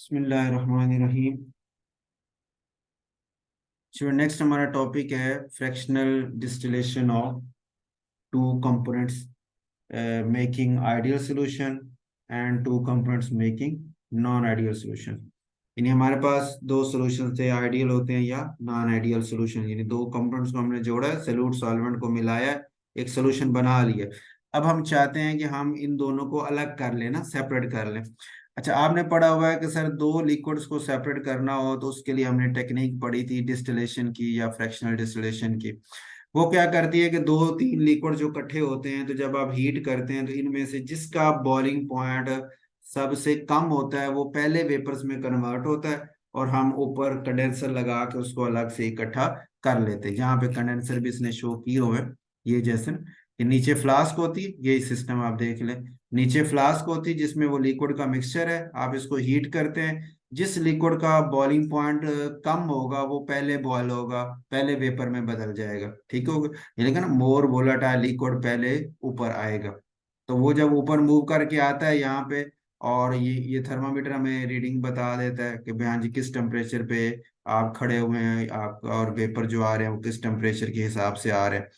बिस्मिल्लाहिर्रहमानिर्रहीम। चलो नेक्स्ट हमारा टॉपिक है fractional distillation of two components making ideal solution and two components making non ideal solution. यानी हमारे पास दो सॉल्यूशन थे, आइडियल होते हैं या नॉन आइडियल सॉल्यूशन। यानी दो कंपोनेंट्स को हमने जोड़ा है, सॉल्यूट सॉल्वेंट को मिलाया है, एक सॉल्यूशन बना लिया। अब हम चाहते हैं कि हम इन दोनों को अलग कर लें ना, सेपरेट कर लें। अच्छा, आपने पढ़ा हुआ है कि सर दो लिक्विड्स को सेपरेट करना हो तो उसके लिए हमने टेक्निक पढ़ी थी डिस्टिलेशन की या फ्रैक्शनल डिस्टिलेशन की। वो क्या करती है कि दो तीन लिक्विड जो इकट्ठे होते हैं तो जब आप हीट करते हैं तो इनमें से जिसका बॉइलिंग पॉइंट सबसे कम होता है वो पहले वेपर्स में कन्वर्ट होता है, और हम ऊपर कंडेंसर लगा के उसको अलग से इकट्ठा कर लेते हैं। यहाँ पे कंडेंसर भी इसने शो किए हुए हैं, ये जैसे ये नीचे फ्लास्क होती है, ये सिस्टम आप देख लें। नीचे फ्लास्क होती है जिसमें वो लिक्विड का मिक्सचर है, आप इसको हीट करते हैं। जिस लिक्विड का बॉइलिंग पॉइंट कम होगा वो पहले बॉयल होगा, पहले वेपर में बदल जाएगा, ठीक होगा। ये लेकिन मोर वोलेटाइल लिक्विड पहले ऊपर आएगा। तो वो जब ऊपर मूव करके आता है यहाँ पे, और ये थर्मामीटर हमें रीडिंग बता देता है कि भाई हाँ जी किस टेम्परेचर पे आप खड़े हुए हैं, आप और वेपर जो आ रहे हैं वो किस टेम्परेचर के हिसाब से आ रहे हैं।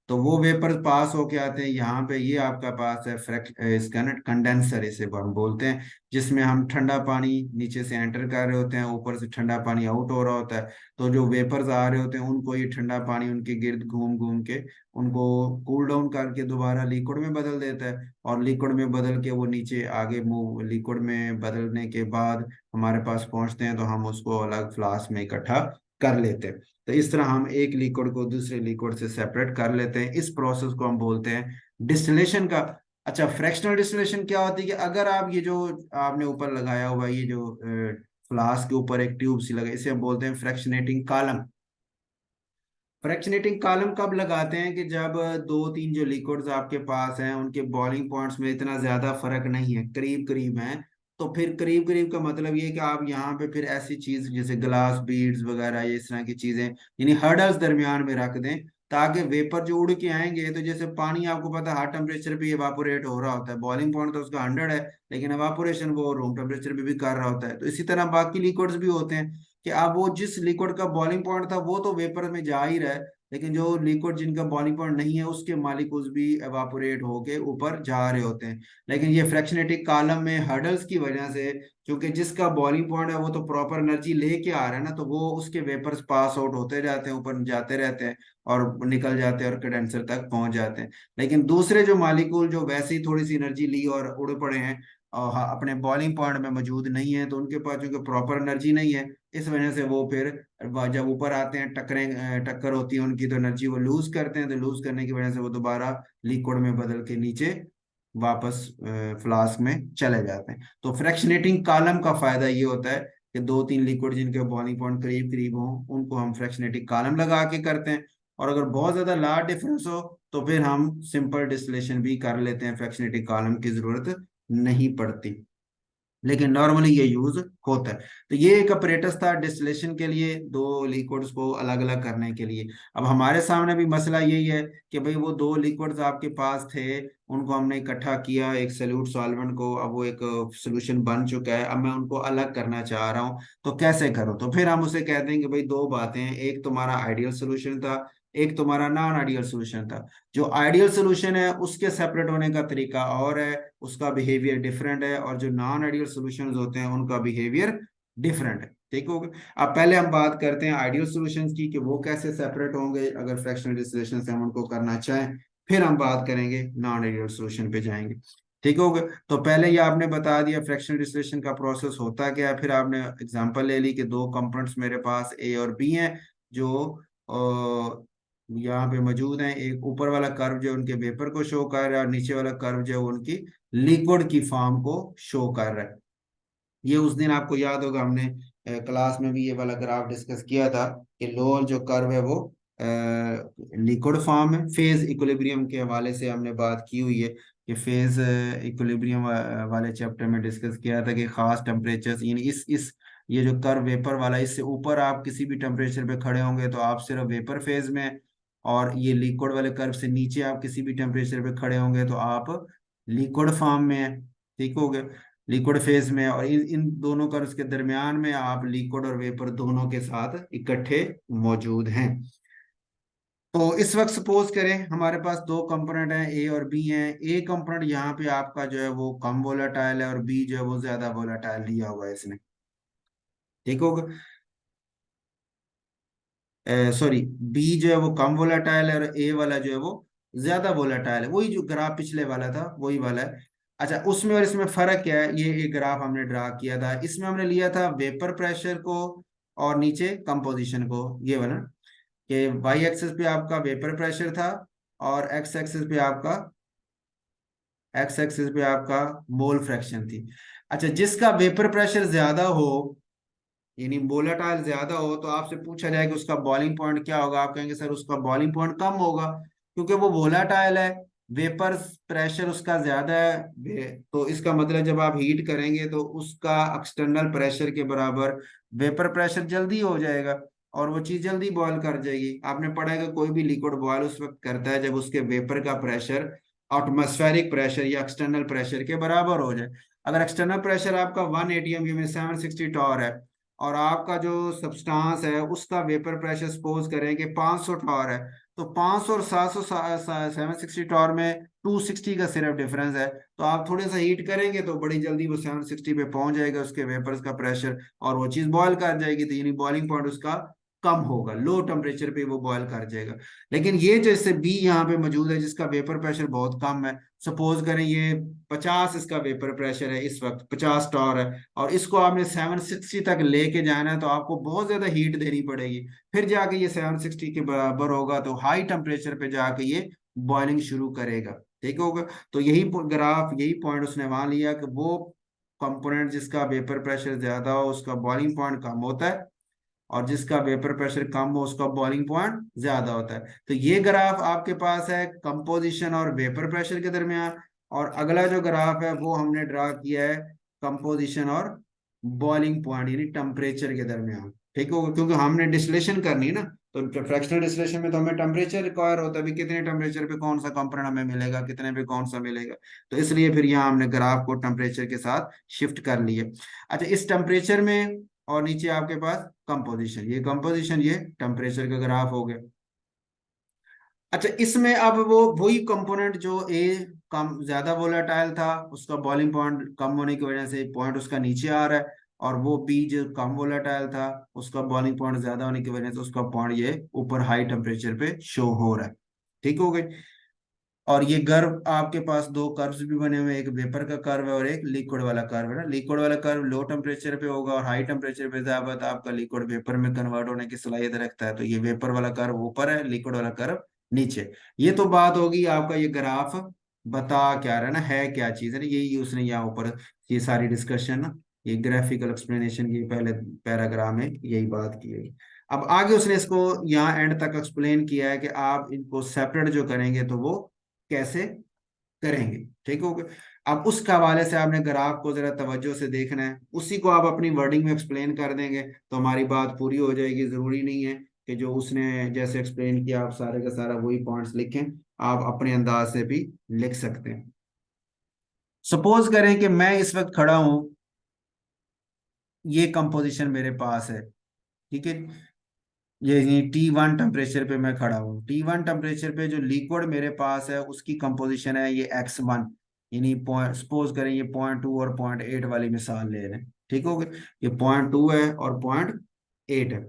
तो वो वेपर पास होके आते हैं यहाँ पे, ये आपका पास है इसका ना कंडेंसर इसे हम बोलते हैं, जिसमें हम ठंडा पानी नीचे से एंटर कर रहे होते हैं, ऊपर से ठंडा पानी आउट हो रहा होता है। तो जो वेपर्स आ रहे होते हैं उनको ये ठंडा पानी उनके गिर्द घूम घूम के उनको कूल डाउन करके दोबारा लिक्विड में बदल देता है, और लिक्विड में बदल के वो नीचे आगे मूव, लिक्विड में बदलने के बाद हमारे पास पहुंचते हैं तो हम उसको अलग फ्लास्क में इकट्ठा कर लेते हैं। तो इस तरह हम एक लिक्विड को दूसरे लिक्विड से सेपरेट कर लेते हैं। इस प्रोसेस को हम बोलते हैं डिस्टिलेशन का। अच्छा, फ्रैक्शनल डिस्टिलेशन क्या होती है कि अगर आप ये जो आपने ऊपर लगाया हुआ ये जो फ्लास्क के ऊपर एक ट्यूब सी लगा, इसे हम बोलते हैं फ्रैक्शनेटिंग कॉलम। फ्रैक्शनेटिंग कॉलम कब लगाते हैं कि जब दो तीन जो लिक्विड्स आपके पास हैं उनके बॉइलिंग पॉइंट्स में इतना ज्यादा फर्क नहीं है, करीब करीब हैं। तो फिर करीब करीब का मतलब ये है कि आप यहाँ पे फिर ऐसी चीज जैसे ग्लास बीड्स वगैरह ये इस तरह की चीजें यानी हर्डल्स दरमियान में रख दें, ताकि वेपर जो उड़ के आएंगे, तो जैसे पानी आपको पता है हाई टेम्परेचर पे इवापोरेट हो रहा होता है, बॉइलिंग पॉइंट तो उसका 100 है, लेकिन इवापोरेशन वो रूम टेम्परेचर पे भी कर रहा होता है। तो इसी तरह बाकी लिक्विड्स भी होते हैं कि अब वो जिस लिक्विड का बॉइलिंग पॉइंट था वो तो वेपर में जा ही रहा है, लेकिन जो लिक्विड जिनका बॉइलिंग पॉइंट नहीं है उसके मालिक्यूल्स भी एवापोरेट होके ऊपर जा रहे होते हैं। लेकिन ये फ्रैक्शनेटिक कॉलम में हर्डल्स की वजह से, क्योंकि जिसका बॉइलिंग पॉइंट है वो तो प्रॉपर एनर्जी लेके आ रहा है ना, तो वो उसके वेपर्स पास आउट होते जाते हैं, ऊपर जाते रहते हैं और निकल जाते हैं और कंडेंसर तक पहुंच जाते हैं। लेकिन दूसरे जो मालिक्यूल जो वैसे ही थोड़ी सी एनर्जी ली और उड़ पड़े हैं और हाँ, अपने बॉइलिंग पॉइंट में मौजूद नहीं है, तो उनके पास चूंकि प्रॉपर एनर्जी नहीं है, इस वजह से वो फिर जब ऊपर आते हैं टक्कर होती है उनकी, तो एनर्जी वो लूज करते हैं, तो लूज करने की वजह से वो दोबारा लिक्विड में बदल के नीचे वापस फ्लास्क में चले जाते हैं। तो फ्रैक्शनेटिंग कॉलम का फायदा ये होता है कि दो तीन लिक्विड जिनके बॉइलिंग पॉइंट करीब करीब हो उनको हम फ्रैक्शनेटिंग कॉलम लगा के करते हैं। और अगर बहुत ज्यादा लार्ज डिफरेंस हो तो फिर हम सिंपल डिस्टिलेशन भी कर लेते हैं, फ्रैक्शनेटिंग कॉलम की जरूरत नहीं पड़ती, लेकिन नॉर्मली ये यूज होता है। तो ये एक अपरेटस था डिस्टिलेशन के लिए, दो लिक्विड्स को अलग अलग करने के लिए। अब हमारे सामने भी मसला यही है कि भाई वो दो लिक्विड्स आपके पास थे, उनको हमने इकट्ठा किया एक सॉल्यूट सॉल्वेंट को, अब वो एक सोल्यूशन बन चुका है, अब मैं उनको अलग करना चाह रहा हूँ, तो कैसे करूँ। तो फिर हम उसे कहते हैं कि भाई दो बातें हैं, एक तुम्हारा आइडियल सोल्यूशन था, एक तुम्हारा नॉन आइडियल सोल्यूशन था। जो आइडियल सोल्यूशन है उसके सेपरेट होने का तरीका और है, उसका बिहेवियर डिफरेंट है, और जो नॉन आइडियल सॉल्यूशंस होते हैं उनका बिहेवियर डिफरेंट है, ठीक हो गया। अब पहले हम बात करते हैं आइडियल सॉल्यूशंस की कि वो कैसे सेपरेट होंगे अगर फ्रैक्शनल डिस्टिलेशन से हम उनको करना चाहें। फिर हम बात करेंगे नॉन आइडियल सॉल्यूशन पे जाएंगे, ठीक हो गया। तो पहले ये आपने बता दिया फ्रैक्शनल डिस्टिलेशन का प्रोसेस होता क्या है, फिर आपने एग्जांपल ले ली कि दो कंपोनेंट्स मेरे पास ए और बी हैं, जो यहाँ पे मौजूद हैं। एक ऊपर वाला कर्व जो उनके वेपर को शो कर रहा है, और नीचे वाला कर्व जो है वो उनकी लिक्विड की फॉर्म को शो कर रहा है। ये उस दिन आपको याद होगा हमने क्लास में भी ये वाला ग्राफ डिस्कस किया था कि लोअर जो कर्व है वो लिक्विड फॉर्म है। फेज इक्विलिब्रियम के हवाले से हमने बात की हुई है कि फेज इक्विलिब्रियम वाले चैप्टर में डिस्कस किया था कि खास टेम्परेचर यानी इस ये जो कर्व वेपर वाला, इससे ऊपर आप किसी भी टेम्परेचर पे खड़े होंगे तो आप सिर्फ वेपर फेज में हैं, और ये लिक्विड वाले कर्व से नीचे आप किसी भी टेम्परेचर पे खड़े होंगे तो आप लिक्विड फॉर्म में हैं, ठीक हो गया। लिक्विड फेज में, और इन इन दोनों कर्व्स के दरमियान में आप लिक्विड और वेपर दोनों के साथ इकट्ठे मौजूद हैं। तो इस वक्त सपोज करें हमारे पास दो कंपोनेंट हैं, ए और बी हैं। ए कंपोनेंट यहाँ पे आपका जो है वो कम वोलाटाइल है, और बी जो है वो ज्यादा वोलाटाइल दिया हुआ है इसने। ठीक होगा। सॉरी, बी जो है वो कम वोलाटाइल है और ए वाला जो है वो ज्यादा वोलाटाइल है। वही जो ग्राफ पिछले वाला था वही वाला है। अच्छा, उसमें और इसमें फर्क क्या है, ये एक ग्राफ हमने ड्रा किया था। इसमें हमने लिया था वेपर प्रेशर को और नीचे कंपोजिशन को, ये वाला, कि वाई एक्सिस पे आपका वेपर प्रेशर था और एक्स एक्सिस पे आपका मोल फ्रैक्शन थी। अच्छा, जिसका वेपर प्रेशर ज्यादा हो, यानी वोलेटाइल ज्यादा हो, तो आपसे पूछा जाए कि उसका बॉइलिंग पॉइंट क्या होगा, आप कहेंगे सर उसका बॉइलिंग पॉइंट कम होगा, क्योंकि वो वोलेटाइल है, वेपर प्रेशर उसका ज्यादा है। तो इसका मतलब जब आप हीट करेंगे तो उसका एक्सटर्नल प्रेशर के बराबर वेपर प्रेशर जल्दी हो जाएगा, और वो चीज जल्दी बॉयल कर जाएगी। आपने पढ़ा है कि कोई भी लिक्विड बॉयल उस वक्त करता है जब उसके वेपर का प्रेशर एटमॉस्फेरिक प्रेशर या एक्सटर्नल प्रेशर के बराबर हो जाए। अगर एक्सटर्नल प्रेशर आपका 1 atm में 760 टॉर है, और आपका जो सब्सटेंस है उसका वेपर प्रेशर सपोज करें कि 500 टॉर है, तो 500 और 700 760 टॉर में 260 का सिर्फ डिफरेंस है। तो आप थोड़े सा हीट करेंगे तो बड़ी जल्दी वो 760 पे पहुंच जाएगा उसके वेपर्स का प्रेशर, और वो चीज बॉयल कर जाएगी। तो यानी बॉइलिंग पॉइंट उसका कम होगा, लो टेम्परेचर पे वो बॉयल कर जाएगा। लेकिन ये जैसे बी यहाँ पे मौजूद है जिसका वेपर प्रेशर बहुत कम है, सपोज करें ये 50 इसका वेपर प्रेशर है, इस वक्त 50 टॉर है, और इसको आपने 760 तक लेके जाना है, तो आपको बहुत ज्यादा हीट देनी पड़ेगी। फिर जाके ये 760 के बराबर होगा, तो हाई टेम्परेचर पे जाके ये बॉइलिंग शुरू करेगा। ठीक होगा। तो यही ग्राफ, यही पॉइंट उसने वहां लिया कि वो कंपोनेंट जिसका वेपर प्रेशर ज्यादा हो उसका बॉइलिंग पॉइंट कम होता है, और जिसका वेपर प्रेशर कम हो उसका बॉइलिंग पॉइंट ज्यादा होता है। तो ये ग्राफ आपके पास है कंपोजिशन और वेपर प्रेशर के दरमियान, और अगला जो ग्राफ है वो हमने ड्रा किया है कंपोजिशन और बॉइलिंग पॉइंट यानी टेम्परेचर के दरमियान। ठीक होगा, क्योंकि हमने डिस्टिलेशन करनी है ना, तो फ्रैक्शनल डिस्टिलेशन में तो हमें टेम्परेचर रिक्वायर होता है भी, कितने टेम्परेचर पे कौन सा कंपोनेंट हमें मिलेगा, कितने पे कौन सा मिलेगा। तो इसलिए फिर यहाँ हमने ग्राफ को टेम्परेचर के साथ शिफ्ट कर लिया। अच्छा, इस टेम्परेचर में और नीचे आपके पास कंपोजिशन, ये कंपोजिशन, ये टेम्परेचर का ग्राफ हो गया। अच्छा, इसमें अब वो वही कंपोनेंट जो ए कम ज्यादा वोलेटाइल था उसका बॉइलिंग पॉइंट कम होने की वजह से पॉइंट उसका नीचे आ रहा है, और वो बी जो कम वोलेटाइल था उसका बॉइलिंग पॉइंट ज्यादा होने की वजह से उसका पॉइंट ये ऊपर हाई टेम्परेचर पे शो हो रहा है। ठीक हो गई। और ये कर्व आपके पास दो कर्व्स भी बने हुए हैं, एक वेपर का कर्व है और एक लिक्विड वाला कर्व है ना। लिक्विड वाला कर्व लो टेम्परेचर पे होगा और हाई टेम्परेचर पे ज्यादा तो आपका लिक्विड वेपर में कन्वर्ट होने की सलाहियत रखता है। तो ये वेपर वाला कर्व ऊपर है, लिक्विड वाला कर्व नीचे। ये तो बात होगी आपका ये ग्राफ बता क्या रहा है ना, है क्या चीज है ना, यही उसने यहाँ ऊपर ये सारी डिस्कशन ना, ये ग्राफिकल एक्सप्लेनेशन की पहले पैराग्राफ में यही बात की है। अब आगे उसने इसको यहाँ एंड तक एक्सप्लेन किया है कि आप इनको सेपरेट जो करेंगे तो वो कैसे करेंगे। ठीक हो गया। अब उसके हवाले से आपने ग्राफ को जरा तवज्जो से देखना है, उसी को आप अपनी वर्डिंग में एक्सप्लेन कर देंगे तो हमारी बात पूरी हो जाएगी। जरूरी नहीं है कि जो उसने जैसे एक्सप्लेन किया आप सारे का सारा वही पॉइंट्स लिखें, आप अपने अंदाज से भी लिख सकते हैं। सपोज करें कि मैं इस वक्त खड़ा हूं, ये कंपोजिशन मेरे पास है। ठीक है, ये T1 टेम्परेचर पे मैं खड़ा हूँ। T1 टेम्परेचर पे जो लिक्विड मेरे पास है उसकी कंपोजिशन है ये X1, यानी पॉइंट सपोज करें ये 0.2 और 0.8 वाली मिसाल ले लें। ठीक हो गया, ये 0.2 है और 0.8 है।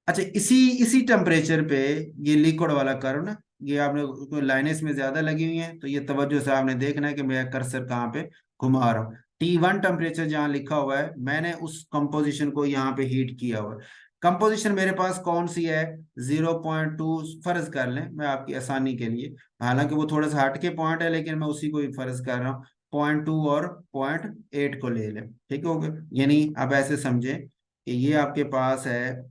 अच्छा, इसी इसी टेम्परेचर पे ये लिक्विड वाला कर्व ना, ये आपने कोई लाइनें इसमें ज्यादा लगी हुई हैं तो ये तवज्जो से आपने देखना है कि मैं कर्सर कहाँ पे घुमा रहा हूँ। T1 टेम्परेचर जहाँ लिखा हुआ है मैंने उस कंपोजिशन को यहाँ पे हीट किया हुआ है। कंपोजिशन मेरे पास कौन सी है, 0.2 फर्ज कर लें मैं आपकी आसानी के लिए, हालांकि वो थोड़ा सा हटके पॉइंट है लेकिन मैं उसी को ही फर्ज कर रहा हूँ। 0.2 और 0.8 को ले लें। ठीक हो गया, यानी अब ऐसे समझें कि ये आपके पास है,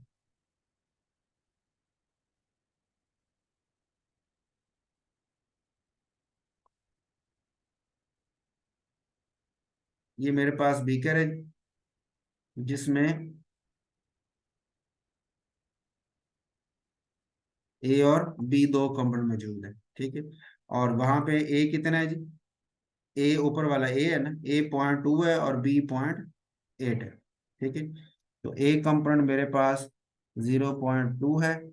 ये मेरे पास बीकर है जिसमें ए और बी दो कंपोनेंट मौजूद है। ठीक है, और वहां पे ए कितना है जी, ए ऊपर वाला ए है ना, ए 0.2 है और बी 0.8 है। ठीक है, तो ए कंपोनेंट मेरे पास 0.2 है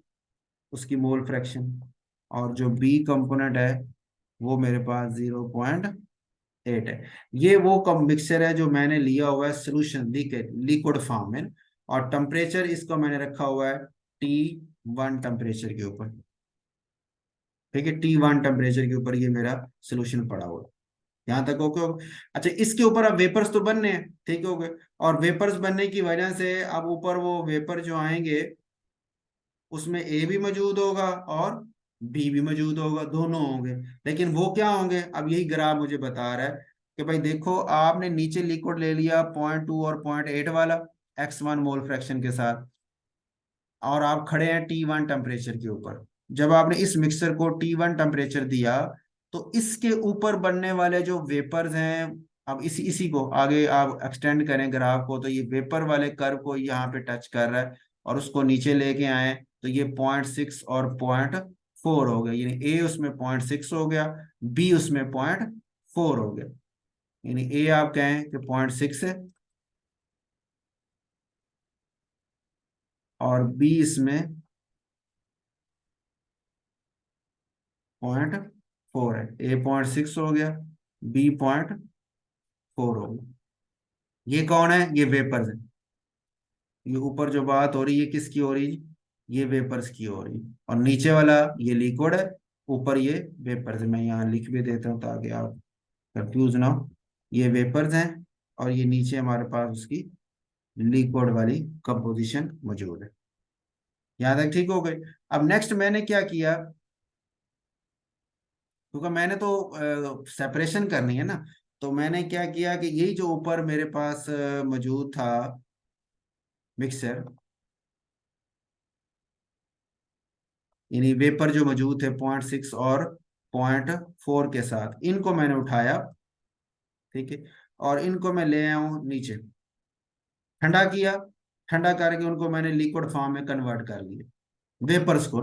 उसकी मोल फ्रैक्शन, और जो बी कंपोनेंट है वो मेरे पास 0.8 है। ये वो कम मिक्सचर है जो मैंने लिया हुआ है सोल्यूशन लिक्विड फॉर्म में, और टेम्परेचर इसको मैंने रखा हुआ है T1 टेम्परेचर के ऊपर। ठीक है, T1 टेम्परेचर के ऊपर ये मेरा सोल्यूशन पड़ा हुआ है। यहाँ तक ओके हो गया? अच्छा, इसके ऊपर अब वेपर्स तो बनने हैं, ठीक है, हो गए। और वेपर्स बनने की वजह से अब ऊपर वो वेपर जो आएंगे उसमें ए भी मौजूद होगा और बी भी मौजूद होगा, दोनों होंगे। लेकिन वो क्या होंगे, अब यही ग्राफ मुझे बता रहा है कि भाई देखो, आपने नीचे लिक्विड ले लिया 0.2 और 0.8 वाला x1 मोल फ्रैक्शन के साथ, और आप खड़े हैं T1 टेम्परेचर के ऊपर। जब आपने इस मिक्सचर को T1 टेम्परेचर दिया, तो इसके ऊपर बनने वाले जो वेपर्स हैं, अब इसी इसी को आगे आप एक्सटेंड करें ग्राफ को, तो ये वेपर वाले कर्व को यहाँ पे टच कर रहा है, और उसको नीचे लेके आए तो ये 0.6 और 0.4 हो गया, यानी ए उसमें 0.6 हो गया, बी उसमें 0.4 हो गया। यानी ए आप कहें कि 0.6 है और बी इसमें 0.4 है। ए 0.6 हो गया, बी 0.4 हो गया। ये कौन है, ये वेपर्स है। ये ऊपर जो बात हो रही है किसकी हो रही है, ये वेपर्स की हो रही है, और नीचे वाला ये लिक्विड है, ऊपर ये वेपर्स है। मैं यहाँ लिख भी देता हूँ ताकि आप कंफ्यूज ना हो। ये वेपर्स हैं और ये नीचे हमारे पास उसकी लिक्विड वाली कंपोजिशन मौजूद है। यहाँ तक ठीक हो गई। अब नेक्स्ट मैंने क्या किया, क्योंकि मैंने तो सेपरेशन करनी है ना, तो मैंने क्या किया कि यही जो ऊपर मेरे पास मौजूद था मिक्सर, यानी वेपर जो मौजूद थे 0.6 और 0.4 के साथ, इनको मैंने उठाया। ठीक है, और इनको मैं ले आया हूँ नीचे, ठंडा किया, ठंडा करके उनको मैंने लिक्विड फॉर्म में कन्वर्ट कर लिया, वेपर्स को।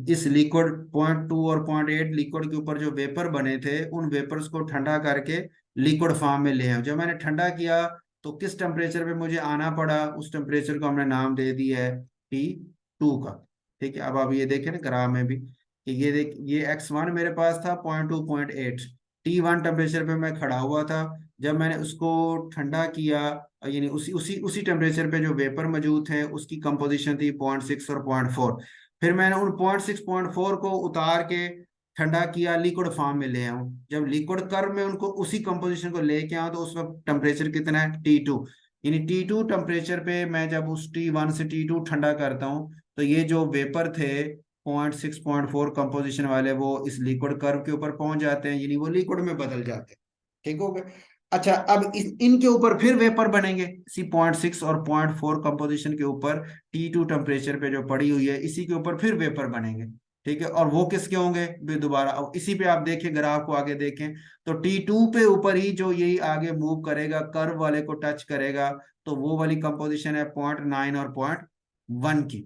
इस लिक्विड 0.2 और 0.8 लिक्विड के ऊपर जो वेपर बने थे, उन वेपर्स को ठंडा करके लिक्विड फॉर्म में ले आया। जब मैंने ठंडा किया तो किस टेम्परेचर पे मुझे आना पड़ा, उस टेम्परेचर को हमने नाम दे दिया है T2 का। ठीक है, अब आप ये देखें ना ग्राफ में भी कि ये देख, ये x1 मेरे पास था 0.2 0.8, T1 टेम्परेचर पे मैं खड़ा हुआ था। जब मैंने उसको ठंडा किया, यानी उसी उसी उसी टेम्परेचर पे जो वेपर मौजूद थे उसकी कंपोजिशन थी 0.6 और 0.4। फिर मैंने उन 0.6 0.4 को उतार के ठंडा किया, लिक्विड फॉर्म में ले आऊं। जब लिक्विड कर्व में उनको उसी कंपोजिशन को लेके आऊं तो उस वक्त टेम्परेचर कितना है, T2। यानी T2 टेम्परेचर पे मैं जब उस T1 से T2 ठंडा करता हूं, तो ये जो वेपर थे 0.6 0.4 कंपोजिशन वाले, वो इस लिक्विड कर्व के ऊपर पहुंच जाते हैं, यानी वो लिक्विड में बदल जाते हैं। ठीक हो गया। अच्छा, अब इनके ऊपर फिर वेपर बनेंगे इसी 0.6 और 0.4 कंपोजिशन के ऊपर, T2 टेम्परेचर पे जो पड़ी हुई है इसी के ऊपर फिर वेपर बनेंगे। ठीक है, और वो किसके होंगे भी दोबारा, अब इसी पे आप देखें ग्राफ को आगे देखें, तो T2 पे ऊपर ही जो यही आगे मूव करेगा, कर्व वाले को टच करेगा, तो वो वाली कंपोजिशन है 0.9 और 0.1 की।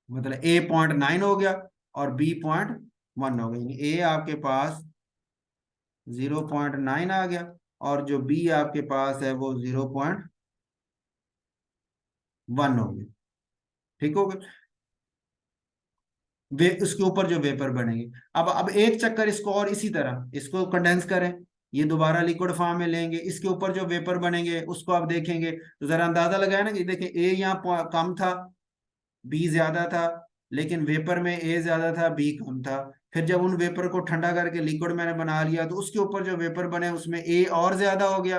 मतलब ए 0.9 हो गया और बी 0.1 हो गया, यानी ए आपके पास 0.9 आ गया, और जो बी आपके पास है वो 0.1 हो गया। ठीक हो गया, वे उसके ऊपर जो वेपर बनेंगे। अब एक चक्कर इसको और इसी तरह इसको कंडेंस करें, ये दोबारा लिक्विड फॉर्म में लेंगे, इसके ऊपर जो वेपर बनेंगे उसको आप देखेंगे तो जरा अंदाजा लगाया ना कि देखिए ए यहाँ कम था, बी ज्यादा था, लेकिन वेपर में ए ज्यादा था, बी कम था। फिर जब उन वेपर को ठंडा करके लिक्विड मैंने बना लिया, तो उसके ऊपर जो वेपर बने उसमें ए और ज्यादा हो गया,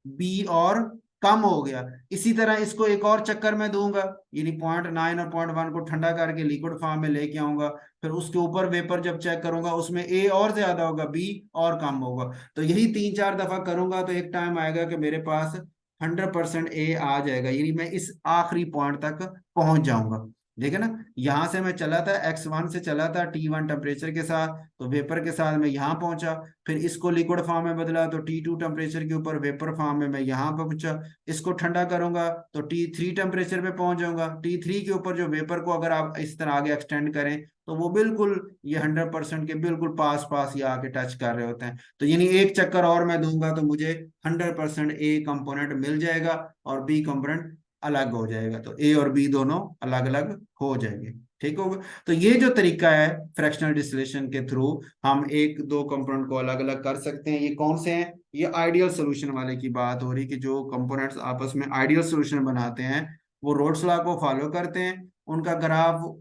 बी और कम हो गया। इसी तरह इसको एक और चक्कर में दूंगा, यानी 0.9 और 0.1 को ठंडा करके लिक्विड फॉर्म में लेके आऊंगा, फिर उसके ऊपर वेपर जब चेक करूंगा उसमें ए और ज्यादा होगा, बी और कम होगा। तो यही 3 4 दफा करूंगा तो एक टाइम आएगा कि मेरे पास 100% ए आ जाएगा, यानी मैं इस आखिरी पॉइंट तक पहुंच जाऊंगा। देखे ना, यहां से मैं चला था x1 से चला था T1 टेम्परेचर के साथ, तो वेपर के साथ मैं यहाँ पहुंचा, फिर इसको लिक्विड फॉर्म में बदला तो T2 टेम्परेचर के ऊपर वेपर फॉर्म में मैं यहाँ पर पहुंचा, इसको ठंडा करूंगा तो T3 टेम्परेचर पे पहुंच जाऊंगा। T3 के ऊपर जो वेपर को अगर आप इस तरह आगे एक्सटेंड करें तो वो बिल्कुल ये 100% के बिल्कुल पास पास ये आके टच कर रहे होते हैं। तो यानी एक चक्कर और मैं दूंगा तो मुझे 100% ए कंपोनेंट मिल जाएगा और बी कंपोनेंट अलग हो जाएगा, तो ए और बी दोनों अलग अलग हो जाएंगे। ठीक होगा। तो ये जो तरीका है फ्रैक्शनल डिस्टिलेशन के थ्रू हम एक दो कंपोनेंट को अलग अलग कर सकते हैं। ये कौन से हैं? ये आइडियल सोल्यूशन वाले की बात हो रही कि जो कंपोनेंट्स आपस में आइडियल सोल्यूशन बनाते हैं वो रोड्स लॉ को फॉलो करते हैं। उनका ग्राफ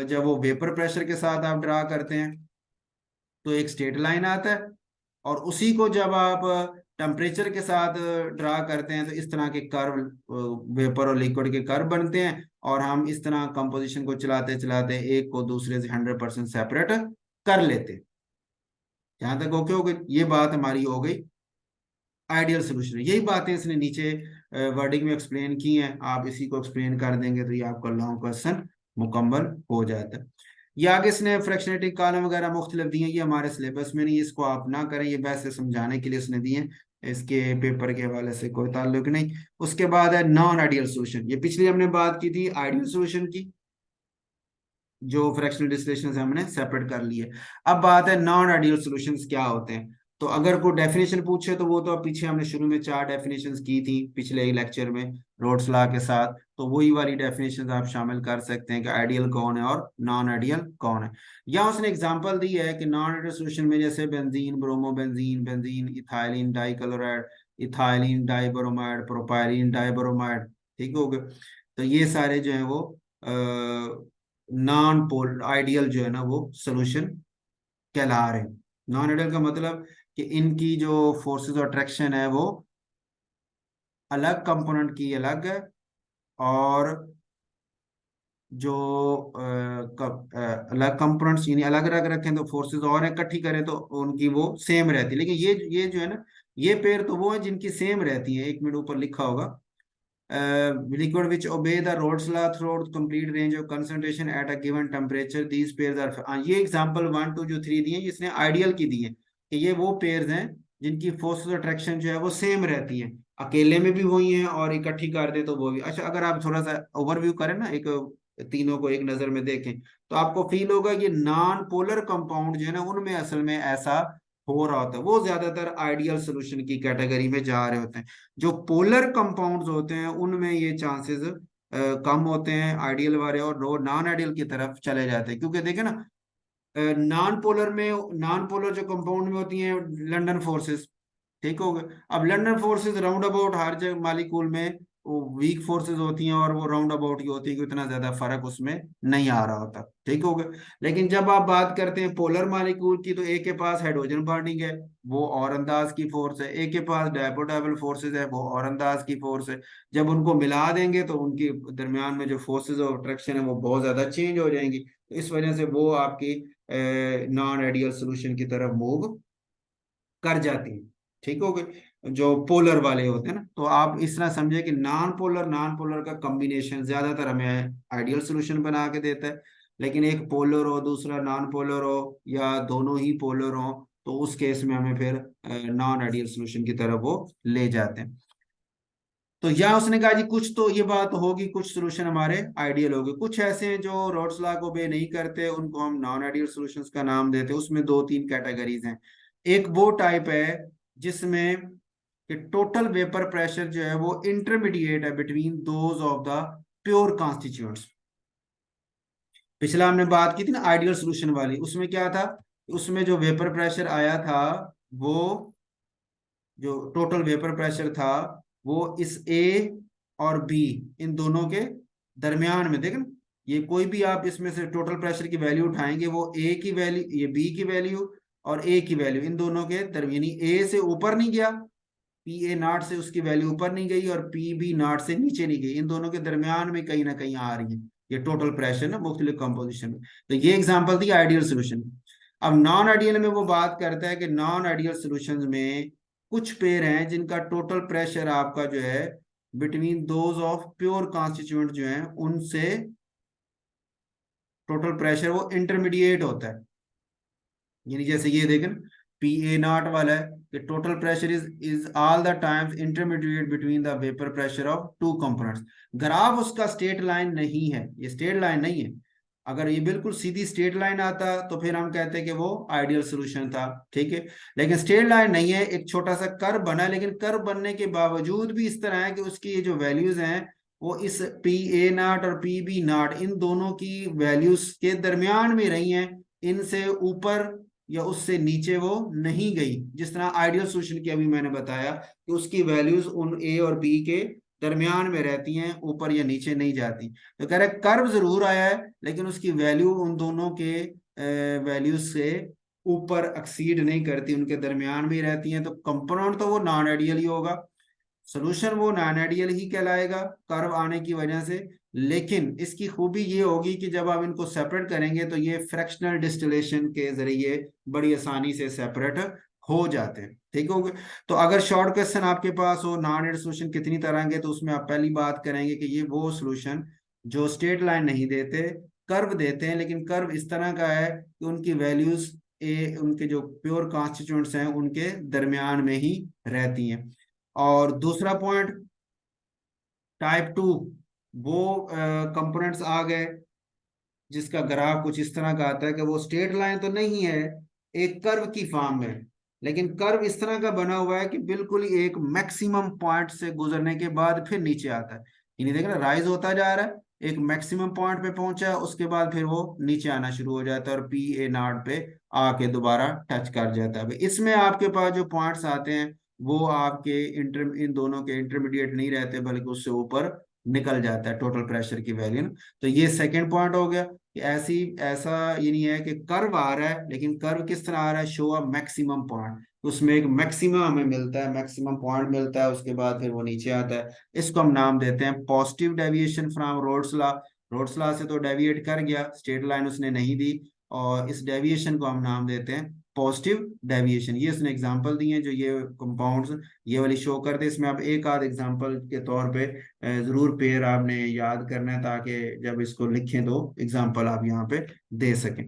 जब वो वेपर प्रेशर के साथ आप ड्रा करते हैं तो एक स्ट्रेट लाइन आता है, और उसी को जब आप टेम्परेचर के साथ ड्रा करते हैं तो इस तरह के कर्व वेपर और लिक्विड के कर्व बनते हैं, और हम इस तरह कंपोजिशन को चलाते चलाते एक को दूसरे से 100% सेपरेट कर लेते हैं। जहां तक ओके हो गई, ये बात हमारी हो गई आइडियल सोल्यूशन। यही बातें इसने नीचे वर्डिंग में एक्सप्लेन की हैं, आप इसी को एक्सप्लेन कर देंगे तो ये आपका लॉन्ग क्वेश्चन मुकम्मल हो जाता है। ये आगे इसने फ्रैक्शनेटिव कॉलम वगैरह मुख्तलिफ दिए, ये हमारे सिलेबस में नहीं, इसको आप ना करें, ये वैसे समझाने के लिए इसने दिए, इसके पेपर के हवाले से कोई ताल्लुक नहीं। उसके बाद है नॉन आइडियल सोल्यूशन, ये पिछली हमने बात की थी आइडियल सोल्यूशन की, जो फ्रैक्शनल डिस्टिलेशन से हमने सेपरेट कर लिए। अब बात है नॉन आइडियल सॉल्यूशंस क्या होते हैं। तो अगर कोई डेफिनेशन पूछे तो वो तो अब पीछे हमने शुरू में 4 डेफिनेशंस की थी पिछले ही लेक्चर में रोड्स लॉ के साथ, तो वही वाली डेफिनेशंस आप शामिल कर सकते हैं कि आइडियल कौन है और नॉन आइडियल कौन है। यहाँ उसने एग्जांपल दी है कि नॉन आइडियल सॉल्यूशन में जैसे benzene, bromobenzene, benzene, ethylene dichloride, ethylene dibromide, propylene dibromide, ठीक हो गए। तो ये सारे जो है वो नॉन पोल आइडियल जो है ना वो सोल्यूशन कहला रहे हैं। नॉन आइडियल का मतलब कि इनकी जो फोर्सेस ऑफ अट्रैक्शन है वो अलग कंपोनेंट की अलग है, और जो अलग कंपोनेंट्स यानी अलग अलग रखें तो फोर्सेस और इकट्ठी करें तो उनकी वो सेम रहती है। लेकिन ये जो है ना, ये पेयर तो वो है जिनकी सेम रहती है। एक मिनट ऊपर लिखा होगा, liquid which obey the Rhodes law throughout complete range of concentration at a given temperature, these pairs are ये एग्जांपल 1 2 जो 3 दिए इसने आइडियल की दी है कि ये वो पेयर्स हैं जिनकी फोर्स अट्रैक्शन जो है वो सेम रहती है, अकेले में भी वही है और इकट्ठी कर दे तो वो भी। अच्छा, अगर आप थोड़ा सा ओवरव्यू करें ना, एक तीनों को एक नजर में देखें तो आपको फील होगा कि नॉन पोलर कंपाउंड जो है ना उनमें असल में ऐसा हो रहा होता है, वो ज्यादातर आइडियल सोल्यूशन की कैटेगरी में जा रहे होते हैं। जो पोलर कंपाउंड्स होते हैं उनमें ये चांसेस कम होते हैं आइडियल वाले, और नॉन आइडियल की तरफ चले जाते हैं। क्योंकि देखे ना, नॉन पोलर जो कंपाउंड में होती हैं लंदन फोर्सेस, ठीक हो गए। अब London forces round about her जगह मालिकूल में वो वीक फोर्सेस होती हैं और वो राउंड अबाउट ही होती है कि उतना ज्यादा फर्क उसमें नहीं आ रहा होता, ठीक हो गए। लेकिन जब आप बात करते हैं पोलर मालिकूल की तो एक के पास हाइड्रोजन बॉन्डिंग है, वो और अंदाज की फोर्स है, एक के पास डायपोटाइबल फोर्सेस है, वो और अंदाज की फोर्स है। जब उनको मिला देंगे तो उनके दरमियान में जो फोर्सेस ऑफ अट्रैक्शन है वो बहुत ज्यादा चेंज हो जाएंगी, तो इस वजह से वो आपकी नॉन आइडियल सोल्यूशन की तरफ मूव कर जाती है, ठीक हो गए। जो पोलर वाले होते हैं ना, तो आप इस तरह समझे कि नॉन पोलर का कॉम्बिनेशन ज्यादातर हमें आइडियल सोल्यूशन बना के देता है। लेकिन एक पोलर हो दूसरा नॉन पोलर हो या दोनों ही पोलर हो तो उस केस में हमें फिर नॉन आइडियल सोल्यूशन की तरफ वो ले जाते हैं। तो या उसने कहा जी कुछ तो ये बात होगी, कुछ सोल्यूशन हमारे आइडियल होंगे, कुछ ऐसे हैं जो रॉड्स लॉ को बे नहीं करते, उनको हम नॉन आइडियल सॉल्यूशंस का नाम देते हैं। उसमें दो तीन कैटेगरीज हैं। एक वो टाइप है जिसमें कि टोटल वेपर प्रेशर जो है वो इंटरमीडिएट है between those of the pure constituents. पिछला हमने बात की थी ना आइडियल सोल्यूशन वाली, उसमें क्या था, उसमें जो वेपर प्रेशर आया था वो जो टोटल वेपर प्रेशर था वो इस ए और बी इन दोनों के दरमियान में, देखें ये कोई भी आप इसमें से टोटल प्रेशर की वैल्यू उठाएंगे वो ए की वैल्यू, ये बी की वैल्यू और ए की वैल्यू इन दोनों के दरमियान, ए से ऊपर नहीं गया, पी ए नॉट से उसकी वैल्यू ऊपर नहीं गई और पी बी नॉट से नीचे नहीं गई, इन दोनों के दरमियान में कहीं ना कहीं आ रही है ये टोटल प्रेशर ना मुख्तलिफ कंपोजिशन में। तो ये एग्जांपल थी आइडियल सोल्यूशन। अब नॉन आइडियल में वो बात करता है कि नॉन आइडियल सोल्यूशन में कुछ पेयर हैं जिनका टोटल प्रेशर आपका जो है between those of pure constituent जो है उनसे टोटल प्रेशर वो इंटरमीडिएट होता है। यानी जैसे ये देखें, पी ए नॉट वाला है कि total pressure is all the times intermediate between the vapour pressure of two components. Graph उसका स्ट्रेट लाइन नहीं है, ये स्ट्रेट लाइन नहीं है। अगर ये बिल्कुल सीधी स्ट्रेट लाइन आता तो फिर हम कहते हैं कि वो आइडियल सोल्यूशन था, ठीक है। लेकिन स्ट्रेट लाइन नहीं है, एक छोटा सा कर्व बना है, लेकिन कर्व बनने के बावजूद भी इस तरह है कि उसकी ये जो वैल्यूज हैं वो इस पी ए नॉट और पी बी नॉट इन दोनों की वैल्यूज के दरमियान में रही हैं। इनसे ऊपर या उससे नीचे वो नहीं गई, जिस तरह आइडियल सोल्यूशन की अभी मैंने बताया कि उसकी वैल्यूज उन ए और बी के दरमियान में रहती हैं, ऊपर या नीचे नहीं जाती। तो कह रहे कर्व जरूर आया है लेकिन उसकी वैल्यू उन दोनों के वैल्यूज से ऊपर एक्सीड नहीं करती, उनके दरमियान में ही रहती हैं। तो कंपोनेंट तो वो नॉन आइडियल ही होगा, सोल्यूशन वो नॉन आइडियल ही कहलाएगा कर्व आने की वजह से। लेकिन इसकी खूबी ये होगी कि जब आप इनको सेपरेट करेंगे तो ये फ्रैक्शनल डिस्टिलेशन के जरिए बड़ी आसानी से सेपरेट हो जाते हैं, ठीक हो गए। तो अगर शॉर्ट क्वेश्चन आपके पास हो नॉन आइडियल सोल्यूशन कितनी तरह के, तो उसमें आप पहली बात करेंगे कि ये वो सोल्यूशन जो स्ट्रेट लाइन नहीं देते, कर्व देते हैं, लेकिन कर्व इस तरह का है कि उनकी वैल्यूज ए उनके जो प्योर कॉन्स्टिट्यूएंट्स हैं उनके दरमियान में ही रहती हैं। और दूसरा पॉइंट टाइप टू, वो कंपोनेंट्स आ गए जिसका ग्राफ कुछ इस तरह का आता है कि वो स्ट्रेट लाइन तो नहीं है, एक कर्व की फॉर्म में, लेकिन कर्व इस तरह का बना हुआ है कि बिल्कुल ही एक मैक्सिमम पॉइंट से गुजरने के बाद फिर नीचे आता है। यानी देख रहे राइज होता जा रहा है, एक मैक्सिमम पॉइंट पे पहुंचा है, उसके बाद फिर वो नीचे आना शुरू हो जाता है और पी ए नॉट पे आके दोबारा टच कर जाता है। इसमें आपके पास जो पॉइंट्स आते हैं वो आपके इन दोनों के इंटरमीडिएट नहीं रहते, बल्कि उससे ऊपर निकल जाता है टोटल प्रेशर की वैल्यू। तो ये सेकंड पॉइंट हो गया कि ऐसा ये नहीं है कि कर्व आ रहा है, लेकिन कर्व किस तरह आ रहा है, शो अ मैक्सिमम पॉइंट, उसमें एक मैक्सिमम हमें मिलता है, मैक्सिमम पॉइंट मिलता है, उसके बाद फिर वो नीचे आता है। इसको हम नाम देते हैं positive deviation from Raoult's law. Raoult's law से तो डेविएट कर गया, स्ट्रेट लाइन उसने नहीं दी, और इस डेविएशन को हम नाम देते हैं पॉजिटिव डेविएशन। ये उसने एग्जांपल दिए हैं जो ये कंपाउंड्स ये वाली शो करते हैं। इसमें आप एक आध एग्जांपल के तौर पे जरूर पेयर आपने याद करना है, ताकि जब इसको लिखें तो एग्जांपल आप यहाँ पे दे सकें।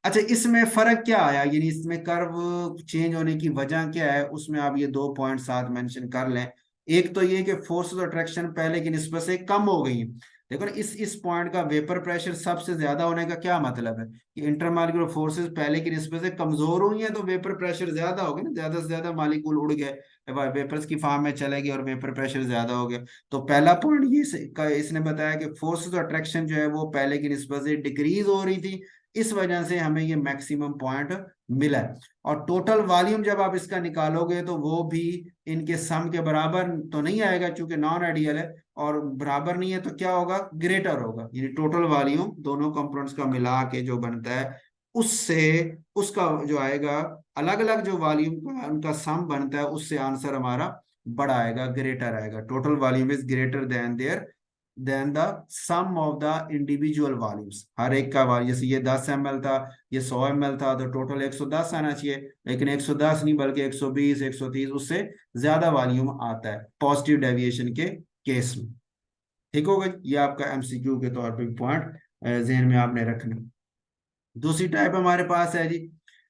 अच्छा, इसमें फर्क क्या आया, यानी इसमें कर्व चेंज होने की वजह क्या है, उसमें आप ये दो पॉइंट साथ मेंशन कर लें। एक तो ये कि फोर्सेस अट्रैक्शन पहले की निस्बत से कम हो गई हैं। देखो ना, इस पॉइंट का वेपर प्रेशर सबसे ज्यादा होने का क्या मतलब है कि इंटरमॉलिक्यूलर फोर्सेस पहले की निस्बत से कमजोर हुई हैं, तो वेपर प्रेशर ज्यादा हो गया ना, ज्यादा से ज्यादा मालिक्यूल उड़ गए, वेपर्स की फॉर्म में चले गए और वेपर प्रेशर ज्यादा हो गया। तो पहला पॉइंट ये इसने बताया कि फोर्सेस अट्रैक्शन जो है वो पहले की निस्बत से डिक्रीज हो रही थी, इस वजह से हमें ये मैक्सिमम पॉइंट मिला है। और टोटल वॉल्यूम जब आप इसका निकालोगे तो वो भी इनके सम के बराबर तो नहीं आएगा, क्योंकि नॉन आइडियल है, और बराबर नहीं है तो क्या होगा, ग्रेटर होगा। यानी टोटल वॉल्यूम दोनों कंपोनेंट्स का मिला के जो बनता है उससे उसका जो आएगा, अलग अलग जो वॉल्यूम का उनका सम बनता है, उससे आंसर हमारा बड़ा आएगा, ग्रेटर आएगा। Total volume is greater than the sum of the individual volumes. हर एक का वॉल्यूम, जैसे ये 10 ml था, ये 100 ml था, तो टोटल 110 आना चाहिए, लेकिन 110 नहीं बल्कि 120 130 उससे ज्यादा वॉल्यूम आता है पॉजिटिव डेविएशन के केस में। ठीक होगा, ये आपका एमसीक्यू के तौर पे पॉइंट जहन में आपने रखना। दूसरी टाइप हमारे पास है जी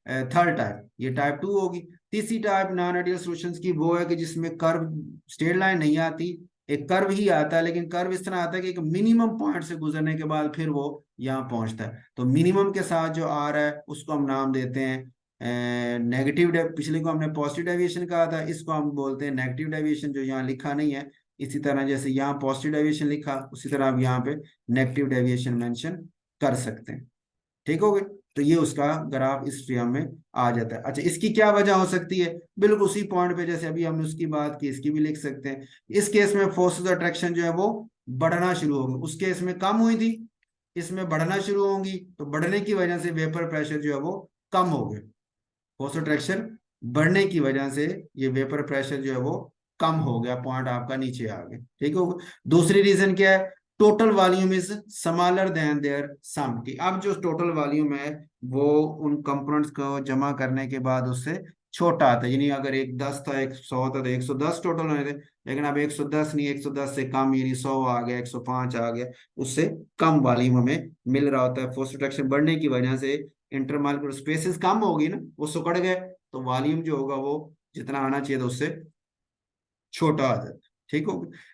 थर्ड टाइप, ये टाइप टू होगी। तीसरी टाइप नॉन आइडियल सॉल्यूशंस की वो है कि जिसमें कर्व स्ट्रेट लाइन नहीं आती, एक कर्व ही आता है, लेकिन कर्व इस तरह आता है कि एक मिनिमम पॉइंट से गुजरने के बाद फिर वो यहाँ पहुंचता है। तो मिनिमम के साथ जो आ रहा है उसको हम नाम देते हैं नेगेटिव। पिछले को हमने पॉजिटिव डेविएशन कहा था, इसको हम बोलते हैं नेगेटिव डेविएशन, जो यहाँ लिखा नहीं है। इसी तरह जैसे यहाँ पॉजिटिव डेविएशन लिखा, उसी तरह आप यहाँ पे नेगेटिव डेविएशन मेंशन कर सकते हैं। ठीक हो गए, तो ये उसका ग्राफ इस फ्रेम में आ जाता है। अच्छा, इसकी क्या वजह हो सकती है, बिल्कुल उसी पॉइंट पे जैसे अभी हमने उसकी बात की, इसकी भी लिख सकते हैं। इस केस में फोर्सेस अट्रैक्शन जो है वो बढ़ना शुरू होगी, उस केस में कम हुई थी, इसमें बढ़ना शुरू होंगी, तो बढ़ने की वजह से वेपर प्रेशर जो है वो कम हो गया। फोर्स अट्रैक्शन बढ़ने की वजह से ये वेपर प्रेशर जो है वो कम हो गया, पॉइंट आपका नीचे आ गया। ठीक हो, दूसरी रीजन क्या है, total volume is smaller than their sum, की अब जो टोटल वॉल्यूम है वो उन कंपोनेंट्स को जमा करने के बाद उससे छोटा आता है, यानी अगर एक 10 था, एक 100 था, तो 110 टोटल होने थे। लेकिन अब 110 नहीं, 110 से कम, यानी 100 आ गया, 105 आ गया, उससे कम वॉल्यूम हमें मिल रहा होता है। फोर्स रिडक्शन बढ़ने की वजह से इंटरमॉलिक्यूलर स्पेसेस कम होगी ना, वो सिकुड़ गए, तो वॉल्यूम जो होगा वो जितना आना चाहिए था उससे छोटा आ जाता है। ठीक हो गया।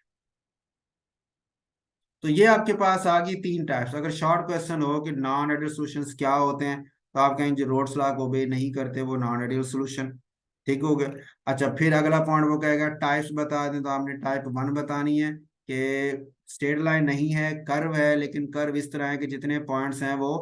तो ये आपके पास आ गई तीन टाइप्स। अगर शॉर्ट क्वेश्चन हो कि नॉन आइडियल सॉल्यूशंस क्या होते हैं, तो आप कहेंगे जो रोड्स लॉ को ओबे नहीं करते वो नॉन आइडियल सॉल्यूशन। ठीक हो गया। अच्छा, फिर अगला पॉइंट वो कहेगा टाइप्स बता दें, तो आपने टाइप 1 बतानी है कि स्ट्रेट लाइन नहीं है, कर्व है, लेकिन कर्व इस तरह है कि जितने पॉइंट्स हैं वो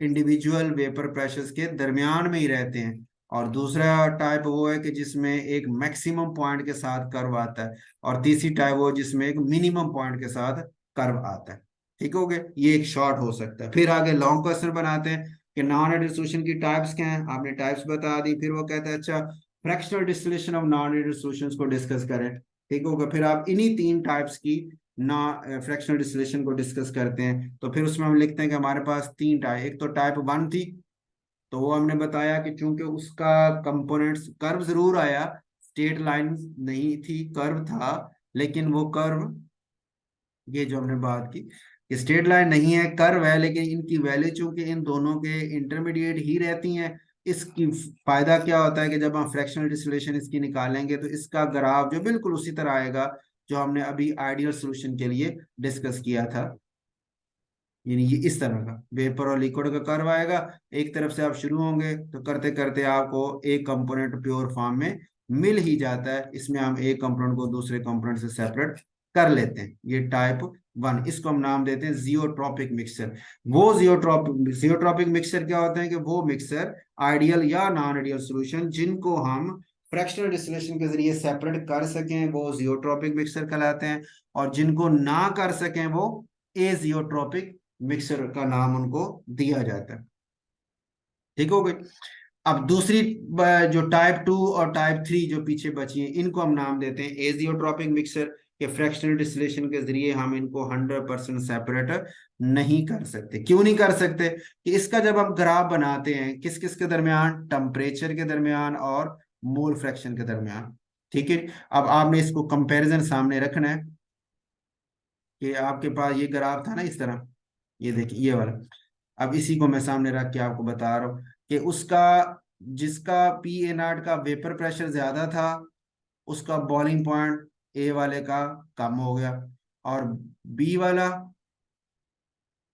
इंडिविजुअल वेपर प्रेशर्स के दरमियान में ही रहते हैं। और दूसरा टाइप वो है कि जिसमें एक मैक्सिमम पॉइंट के साथ कर्व आता है। और तीसरी टाइप वो जिसमें एक मिनिमम पॉइंट के साथ कर्व आता है। ठीक हो गया, ये एक शॉर्ट हो सकता है। फिर आगे लॉन्ग क्वेश्चन बनाते हैं कि नॉन आइडियल सॉल्यूशन की टाइप्स क्या हैं, आपने टाइप्स बता दी। फिर वो कहता है अच्छा, fractional distillation of non ideal solutions को डिस्कस करें। ठीक होगा, फिर आप इन्हीं तीन टाइप्स की ना फ्रैक्शनल डिस्टिलेशन को डिस्कस करते हैं। तो फिर उसमें हम लिखते हैं कि हमारे पास तीन टाइप, एक तो टाइप 1 थी, तो वो हमने बताया कि चूंकि उसका कंपोनेंट्स कर्व जरूर आया, स्ट्रेट लाइन नहीं थी, कर्व था, लेकिन वो कर्व, ये जो हमने बात की कि स्ट्रेट लाइन नहीं है, कर्व है, लेकिन इनकी वैल्यू चूंकि इन दोनों के इंटरमीडिएट ही रहती हैं। इसकी फायदा क्या होता है कि जब हम फ्रैक्शनल डिस्टिलेशन इसकी निकालेंगे तो इसका ग्राफ जो बिल्कुल उसी तरह आएगा जो हमने अभी आइडियल सॉल्यूशन के लिए डिस्कस किया था। यानी ये इस तरह का वेपर और लिक्विड का कर्व आएगा। एक तरफ से आप शुरू होंगे तो करते करते आपको एक कंपोनेंट प्योर फॉर्म में मिल ही जाता है। इसमें हम एक कंपोनेंट को दूसरे कंपोनेंट से सेपरेट कर लेते हैं। ये टाइप 1, इसको हम नाम देते हैं जियोट्रॉपिक मिक्सचर। वो जियोट्रॉपिक मिक्सचर क्या होते हैं कि वो मिक्सचर आइडियल या नॉन आइडियल सॉल्यूशन जिनको हम फ्रैक्शनल डिस्टिलेशन के जरिए सेपरेट कर सकें वो जियोट्रॉपिक मिक्सचर कहलाते हैं, और जिनको ना कर सकें वो एजियोट्रॉपिक मिक्सर का नाम उनको दिया जाता है। ठीक हो गई। अब दूसरी जो टाइप 2 और टाइप 3 जो पीछे बची है, इनको हम नाम देते हैं एजियोट्रॉपिक मिक्सर के। फ्रैक्शनल डिस्टिलेशन के जरिए हम इनको 100% सेपरेट नहीं कर सकते। क्यों नहीं कर सकते? कि इसका जब हम ग्राफ बनाते हैं किस किस के दरमियान, टेम्परेचर के दरमियान और मोल फ्रैक्शन के दरमियान। ठीक है। अब आपने इसको कंपैरिजन सामने रखना है कि आपके पास ये ग्राफ था ना इस तरह, ये देखिए ये वाला। अब इसी को मैं सामने रख के आपको बता रहा हूँ कि उसका, जिसका पी ए नॉट का वेपर प्रेशर ज्यादा था, उसका बॉइलिंग पॉइंट ए वाले का कम हो गया। और बी वाला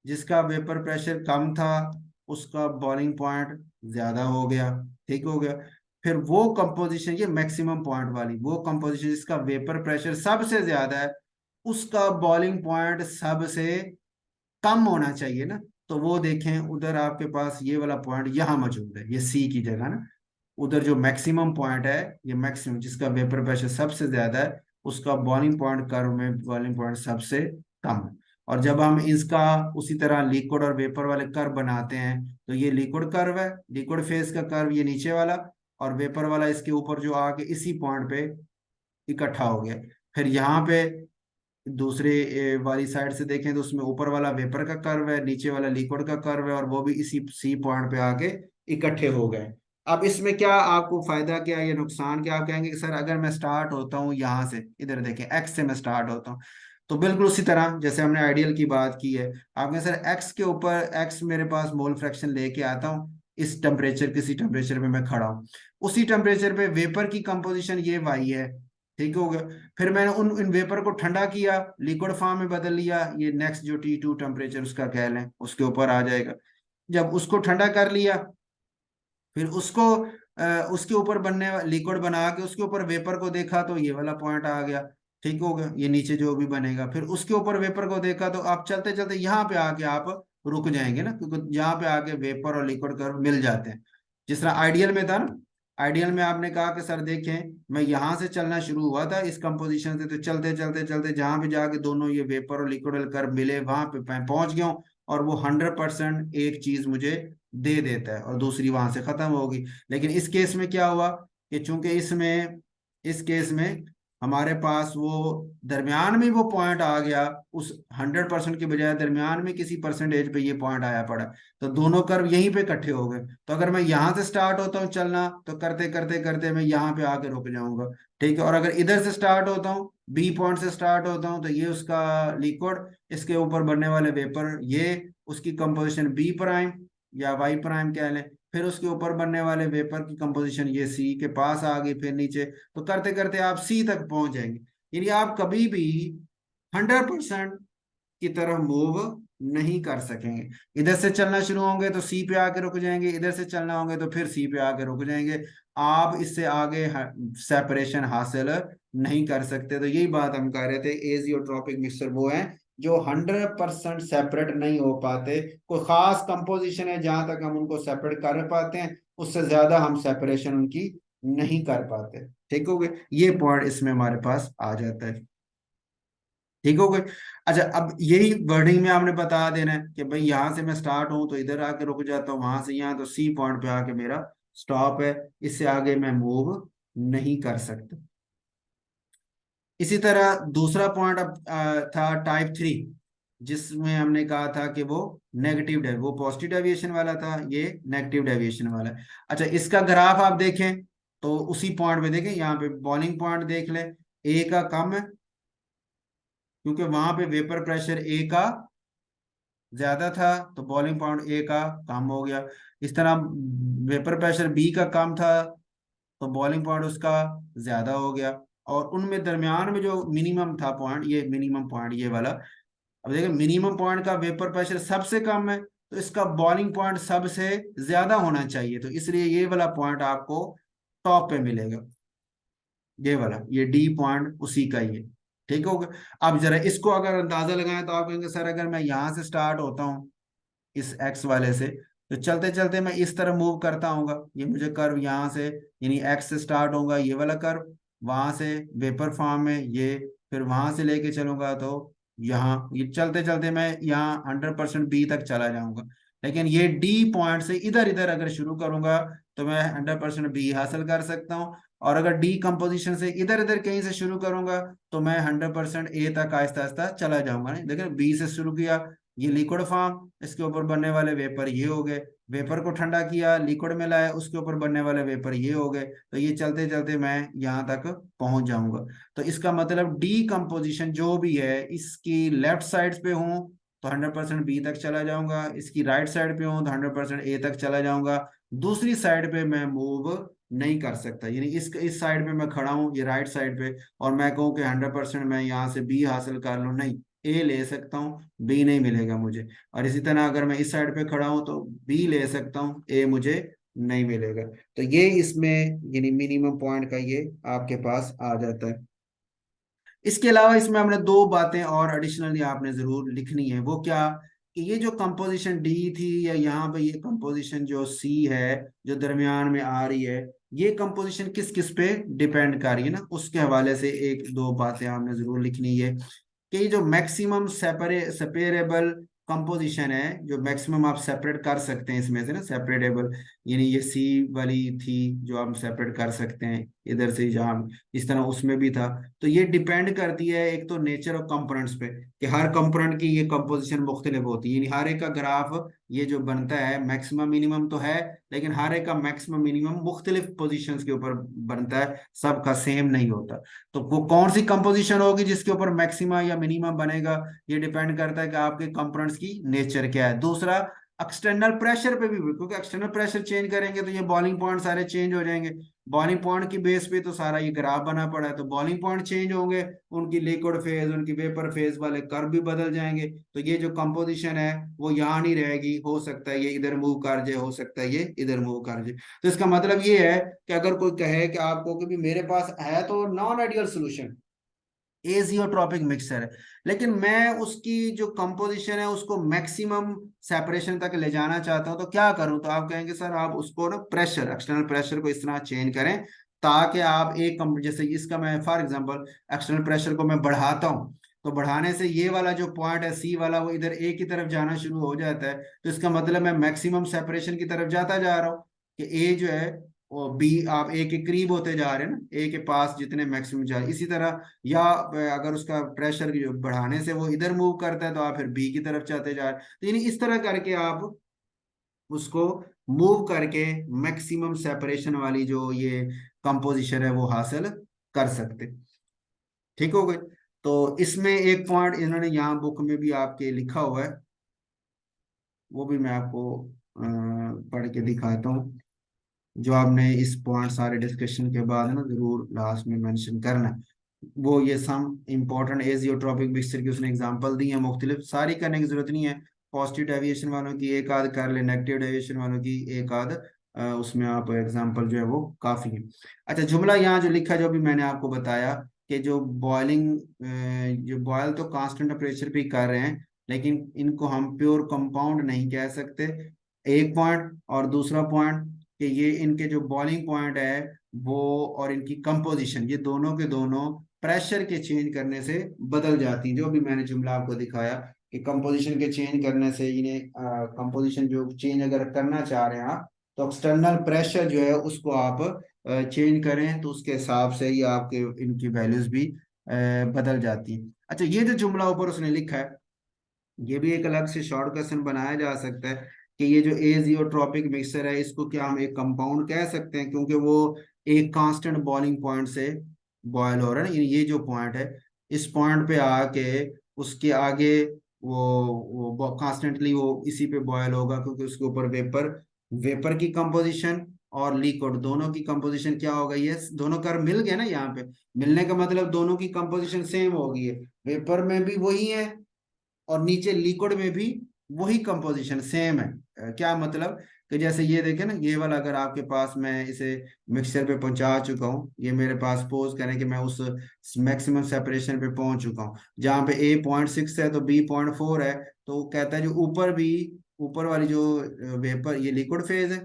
जिसका वेपर प्रेशर कम था, उसका बॉइलिंग पॉइंट ज्यादा हो गया। ठीक हो गया। फिर वो कंपोजिशन, ये मैक्सिमम पॉइंट वाली वो कंपोजिशन जिसका वेपर प्रेशर सबसे ज्यादा है, उसका बॉइलिंग पॉइंट सबसे कम होना चाहिए ना। तो वो देखें उधर आपके पास ये वाला पॉइंट यहाँ मौजूद है, ये सी की जगह ना। उधर जो मैक्सिमम पॉइंट है, ये मैक्सिमम जिसका वेपर प्रेशर सबसे ज्यादा है, उसका बॉइलिंग पॉइंट कर्व में बॉइलिंग पॉइंट सबसे कम है। और जब हम इसका उसी तरह लिक्विड और वेपर वाले कर्व बनाते हैं, तो ये लिक्विड कर्व है, लिक्विड फेज का कर्व ये नीचे वाला, और वेपर वाला इसके ऊपर जो आके इसी पॉइंट पे इकट्ठा हो गया। फिर यहाँ पे दूसरे वाली साइड से देखें तो उसमें ऊपर वाला वेपर का कर्व है, नीचे वाला लिक्विड का कर्व है, और वो भी इसी सी पॉइंट पे आके इकट्ठे हो गए। अब इसमें क्या आपको फायदा क्या है या नुकसान क्या? आप कहेंगे कि सर अगर मैं स्टार्ट होता हूँ यहाँ से, इधर देखें एक्स से मैं स्टार्ट होता हूँ, तो बिल्कुल उसी तरह जैसे हमने आइडियल की बात की है, आप कहें सर एक्स के ऊपर, एक्स मेरे पास मोल फ्रैक्शन लेके आता हूँ, इस टेम्परेचर, किसी टेम्परेचर पे मैं खड़ा हूँ, उसी टेम्परेचर पे वेपर की कंपोजिशन ये वाई है। ठीक हो गया। फिर मैंने उन इन वेपर को ठंडा किया, लिक्विड फॉर्म में बदल लिया, ये नेक्स्ट जो T2 टेम्परेचर उसका कह लें उसके ऊपर आ जाएगा। जब उसको ठंडा कर लिया, फिर उसको उसके ऊपर बनने लिक्विड बना के उसके ऊपर वेपर को देखा तो ये वाला पॉइंट आ गया। ठीक हो गया, ये नीचे जो भी बनेगा, फिर उसके ऊपर वेपर को देखा तो आप चलते चलते यहाँ पे आके आप रुक जाएंगे ना, क्योंकि यहाँ पे आके वेपर और लिक्विड कर्व मिल जाते हैं। जिस तरह आइडियल में था ना, आइडियल में आपने कहा कि सर देखें मैं यहाँ से चलना शुरू हुआ था इस कंपोजिशन से, तो चलते चलते चलते जहां पे जाके दोनों ये वेपर और लिक्विड कर्व मिले वहां पे मैं पहुंच गया हूँ, और वो 100% एक चीज मुझे दे देता है और दूसरी वहां से खत्म होगी। लेकिन इस केस में क्या हुआ कि चूंकि इसमें, इस केस में हमारे पास वो दरमियान में वो पॉइंट आ गया, उस 100% के बजाय दरमियान में किसी परसेंटेज पे ये पॉइंट आया पड़ा, तो दोनों कर्व यहीं पे इकट्ठे हो गए। तो अगर मैं यहाँ से स्टार्ट होता हूँ चलना, तो करते करते करते मैं यहाँ पे आके रुक जाऊंगा। ठीक है, और अगर इधर से स्टार्ट होता हूँ, बी पॉइंट से स्टार्ट होता हूँ, तो ये उसका लिक्विड, इसके ऊपर बनने वाले वेपर, ये उसकी कंपोजिशन बी प्राइम या वाई प्राइम कह लें, फिर उसके ऊपर बनने वाले वेपर की कंपोजिशन ये सी के पास आ गई, फिर नीचे, तो करते करते आप सी तक पहुंच जाएंगे। यानी आप कभी भी 100% की तरफ मूव नहीं कर सकेंगे। इधर से चलना शुरू होंगे तो सी पे आके रुक जाएंगे, इधर से चलना होंगे तो फिर सी पे आके रुक जाएंगे। आप इससे आगे सेपरेशन हासिल नहीं कर सकते। तो यही बात हम कह रहे थे, एजियोट्रॉपिक मिक्सचर वो है जो 100% सेपरेट नहीं हो पाते। कोई खास कंपोजिशन है जहां तक हम उनको सेपरेट कर पाते हैं, उससे ज्यादा हम सेपरेशन उनकी नहीं कर पाते। ठीक हो गए, ये पॉइंट इसमें हमारे पास आ जाता है। ठीक हो गए। अच्छा, अब यही वर्डिंग में आपने बता देना है कि भाई यहाँ से मैं स्टार्ट हूं तो इधर आके रुक जाता हूँ, वहां से यहाँ तो सी पॉइंट पे आके मेरा स्टॉप है, इससे आगे मैं मूव नहीं कर सकता। इसी तरह दूसरा पॉइंट अब था टाइप 3, जिसमें हमने कहा था कि वो नेगेटिव डेव वो पॉजिटिव डेविएशन वाला था, ये नेगेटिव डेविएशन वाला है। अच्छा, इसका ग्राफ आप देखें तो उसी पॉइंट पे देखें, यहाँ पे बॉइलिंग पॉइंट देख लें, ए का कम है क्योंकि वहां पे वेपर प्रेशर ए का ज्यादा था, तो बॉइलिंग पॉइंट ए का कम हो गया। इस तरह वेपर प्रेशर बी का कम था, तो बॉइलिंग पॉइंट उसका ज्यादा हो गया। और उनमें दरमियान में जो मिनिमम था पॉइंट, ये मिनिमम पॉइंट ये वाला, अब देखिए मिनिमम पॉइंट का वेपर प्रेशर सबसे कम है, तो इसका बॉइलिंग पॉइंट सबसे ज्यादा होना चाहिए, तो इसलिए ये वाला पॉइंट आपको टॉप पे मिलेगा। ये वाला, ये डी पॉइंट उसी का ही है। ठीक हो गया। अब जरा इसको अगर अंदाजा लगाएं तो आप कहेंगे सर अगर मैं यहाँ से स्टार्ट होता हूँ इस एक्स वाले से, तो चलते चलते मैं इस तरह मूव करता हूँगा, ये मुझे कर्व यहाँ से, यानी एक्स से स्टार्ट होगा ये वाला कर्व, वहां से वेपर फॉर्म में ये, फिर वहां से लेके चलूंगा तो यहाँ, ये चलते चलते मैं यहाँ 100% बी तक चला जाऊंगा। लेकिन ये डी पॉइंट से इधर इधर अगर शुरू करूंगा तो मैं 100% बी हासिल कर सकता हूँ। और अगर डी कंपोजिशन से इधर इधर कहीं से शुरू करूंगा तो मैं 100% ए तक आहिस्ता आहिस्ता चला जाऊंगा। नहीं देखिए, बी से शुरू किया, ये लिक्विड फॉर्म, इसके ऊपर बनने वाले वेपर ये हो गए, वेपर को ठंडा किया, लिक्विड में लाया, उसके ऊपर बनने वाले वेपर ये हो गए, तो ये चलते चलते मैं यहाँ तक पहुंच जाऊंगा। तो इसका मतलब डी कंपोजिशन जो भी है, इसकी लेफ्ट साइड पे हूँ तो 100% बी तक चला जाऊंगा, इसकी राइट साइड पे हूँ तो 100% ए तक चला जाऊंगा। दूसरी साइड पे मैं मूव नहीं कर सकता, यानी इस साइड पे मैं खड़ा हूँ, ये राइट साइड पे, और मैं कहूँ कि 100% मैं यहाँ से बी हासिल कर लूँ, नहीं, ए ले सकता हूँ, बी नहीं मिलेगा मुझे। और इसी तरह अगर मैं इस साइड पे खड़ा हूँ तो बी ले सकता हूँ, ए मुझे नहीं मिलेगा। तो ये इसमें यानी मिनिमम पॉइंट का ये आपके पास आ जाता है। इसके अलावा इसमें हमने दो बातें और एडिशनली आपने जरूर लिखनी है, वो क्या, कि ये जो कंपोजिशन डी थी या यहाँ पे ये कंपोजिशन जो सी है जो दरमियान में आ रही है, ये कंपोजिशन किस किस पे डिपेंड कर रही है ना, उसके हवाले से एक दो बातें आपने जरूर लिखनी है। कि ये जो मैक्सिमम सेपरेबल कंपोजिशन है, जो मैक्सिमम आप सेपरेट कर सकते हैं इसमें से ना, सेपरेटेबल, यानी ये सी वाली थी जो हम सेपरेट कर सकते हैं इधर से जहाँ, इस तरह उसमें भी था। तो ये डिपेंड करती है एक तो नेचर ऑफ कंपोनेंट्स पे, कि हर कंपोनेंट की ये कंपोजिशन मुख्तलिफ होती है, यानी हर एक का ग्राफ ये जो बनता है मैक्सिमम मिनिमम तो है, लेकिन हर एक का मैक्सिमम मिनिमम मुख्तलिफ पोजीशंस के ऊपर बनता है, सबका सेम नहीं होता। तो वो कौन सी कंपोजिशन होगी जिसके ऊपर मैक्सिमा या मिनिमम बनेगा, ये डिपेंड करता है कि आपके कंपोनेंट्स की नेचर क्या है। दूसरा, एक्सटर्नल प्रेशर पे भी, क्योंकि एक्सटर्नल प्रेशर चेंज करेंगे तो ये बॉइलिंग पॉइंट सारे चेंज हो जाएंगे। बॉइलिंग पॉइंट की बेस पे तो सारा ये ग्राफ बना पड़ा है, तो बॉइलिंग पॉइंट चेंज होंगे, उनकी लिक्विड फेज उनकी वेपर फेज वाले कर्व भी बदल जाएंगे, तो ये जो कंपोजिशन है वो यहाँ नहीं रहेगी, हो सकता है ये इधर मूव कर जाए, हो सकता है ये इधर मूव कर जाए। तो इसका मतलब ये है कि अगर कोई कहे कि आपको कि भी मेरे पास है तो non ideal solution, azeotropic mixture है, लेकिन मैं उसकी जो कंपोजिशन है उसको मैक्सिमम सेपरेशन तक ले जाना चाहता हूं, तो क्या करूं, तो आप कहेंगे सर आप उसको ना प्रेशर, एक्सटर्नल प्रेशर को इस तरह चेंज करें ताकि आप एक जैसे इसका मैं फॉर एग्जांपल एक्सटर्नल प्रेशर को मैं बढ़ाता हूं, तो बढ़ाने से ये वाला जो पॉइंट है सी वाला वो इधर ए की तरफ जाना शुरू हो जाता है, तो इसका मतलब मैं मैक्सिमम सेपरेशन की तरफ जाता जा रहा हूँ, कि ए जो है और बी आप ए के करीब होते जा रहे हैं ना, ए के पास जितने मैक्सिमम जा रहे, इसी तरह या अगर उसका प्रेशर बढ़ाने से वो इधर मूव करता है तो आप फिर बी की तरफ जाते जा रहे हैं। तो यानी इस तरह करके आप उसको मूव करके मैक्सिमम सेपरेशन वाली जो ये कंपोजिशन है वो हासिल कर सकते। ठीक हो गई। तो इसमें एक पॉइंट इन्होंने यहाँ बुक में भी आपके लिखा हुआ है, वो भी मैं आपको पढ़ के दिखाता हूँ, जो आपने इस पॉइंट सारे डिस्कशन के बाद है ना जरूर लास्ट में मेंशन करना है। वो ये सम इंपॉर्टेंट एजियोट्रॉपिक मिक्सचर की उसने एग्जांपल दी है, मुख्तलिफ सारी करने की जरूरत नहीं है। पॉजिटिव डेविएशन वालों की एक आध कर ले, नेगेटिव डेविएशन वालों की एक आध उसमें आप एग्जांपल जो है वो काफी है। अच्छा, जुमला यहाँ जो लिखा है, जो भी मैंने आपको बताया कि जो बॉइलिंग, जो बॉयल तो कांस्टेंट टेम्परेचर पे ही कर रहे हैं, लेकिन इनको हम प्योर कंपाउंड नहीं कह सकते, एक पॉइंट। और दूसरा पॉइंट कि ये इनके जो बॉइलिंग पॉइंट है वो और इनकी कंपोजिशन, ये दोनों के दोनों प्रेशर के चेंज करने से बदल जाती है। जो भी मैंने जुमला आपको दिखाया कि कंपोजिशन के चेंज करने से इन्हें कंपोजिशन जो चेंज अगर करना चाह रहे हैं आप, तो एक्सटर्नल प्रेशर जो है उसको आप चेंज करें तो उसके हिसाब से ही आपके इनकी वैल्यूज भी बदल जाती हैं। अच्छा, ये जो जुमला ऊपर उसने लिखा है, ये भी एक अलग से शॉर्ट क्वेश्चन बनाया जा सकता है कि ये जो एजियोट्रॉपिक मिक्सचर है इसको क्या हम एक कंपाउंड कह सकते हैं, क्योंकि वो एक कांस्टेंट बॉइलिंग पॉइंट से बॉयल हो रहा है ना। ये जो पॉइंट है, इस पॉइंट पे आके उसके आगे वो कॉन्स्टेंटली वो इसी पे बॉयल होगा, क्योंकि उसके ऊपर वेपर, वेपर की कंपोजिशन और लिक्विड दोनों की कंपोजिशन क्या हो गई है, दोनों कर्व मिल गए ना यहाँ पे। मिलने का मतलब दोनों की कंपोजिशन सेम हो गई है, वेपर में भी वही है और नीचे लिक्विड में भी वही कंपोजिशन सेम है। क्या मतलब कि जैसे ये देखें ना, ये वाला अगर आपके पास मैं इसे मिक्सचर पे पहुंचा चुका हूँ, ये मेरे पास सपोज करें कि मैं उस मैक्सिमम सेपरेशन पे पहुंच चुका हूँ जहाँ पे A.6 है तो B.4 है, तो वो कहता है जो ऊपर भी, ऊपर वाली जो वेपर, ये लिक्विड फेज है,